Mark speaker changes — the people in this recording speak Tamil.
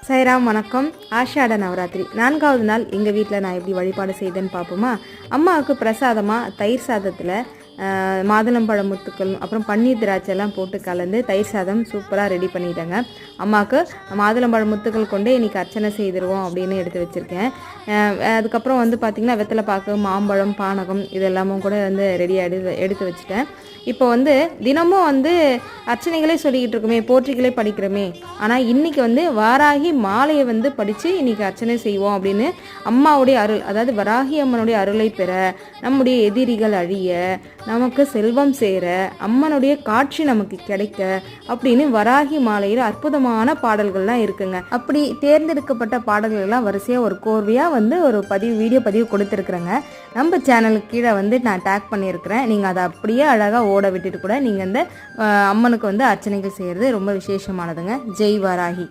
Speaker 1: சாய்ராம் வணக்கம். ஆஷாட நவராத்திரி 4வது நாள் எங்கள் வீட்டில் நான் எப்படி வழிபாடு செய்தேன்னு பார்ப்போமா. அம்மாவுக்கு பிரசாதமாக தயிர் சாதத்தில் மாதுளம்பழம் முத்துக்கள் அப்புறம் பன்னீர் திராட்சை எல்லாம் போட்டு கலந்து தயிர் சாதம் சூப்பராக ரெடி பண்ணிட்டேங்க. அம்மாவுக்கு மாதுளம்பழம் முத்துக்கள் கொண்டே இன்றைக்கி அர்ச்சனை செய்திருவோம் அப்படின்னு எடுத்து வச்சுருக்கேன். அதுக்கப்புறம் பார்த்திங்கன்னா வெத்தலை பாக்கு, மாம்பழம், பானகம் இதெல்லாமும் கூட ரெடியாக எடுத்து வச்சுட்டேன். இப்போ தினமும் அர்ச்சனைகளே சொல்லிக்கிட்டு இருக்குமே, போற்றிகளே படிக்கிறோமே, ஆனால் இன்றைக்கி வாராகி மாலையை படித்து இன்றைக்கி அர்ச்சனை செய்வோம் அப்படின்னு அம்மாவுடைய அருள், அதாவது வராகி அம்மனுடைய அருளை பெற, நம்முடைய எதிரிகள் அழிய, நமக்கு செல்வம் சேர, அம்மனுடைய காட்சி நமக்கு கிடைக்க அப்படின்னு வராகி மாலையில் அற்புதமான பாடல்கள்லாம் இருக்குங்க. அப்படி தேர்ந்தெடுக்கப்பட்ட பாடல்கள்லாம் வரிசையாக ஒரு கோர்வையாக ஒரு வீடியோ பதிவு கொடுத்துருக்குறேங்க. நம்ம சேனலுக்கு கீழே நான் டேக் பண்ணியிருக்கிறேன். நீங்கள் அதை அப்படியே அழகாக ஓட விட்டுட்டு கூட நீங்கள் அம்மனுக்கு அர்ச்சனைகள் செய்கிறது ரொம்ப விசேஷமானதுங்க. ஜெய் வராகி.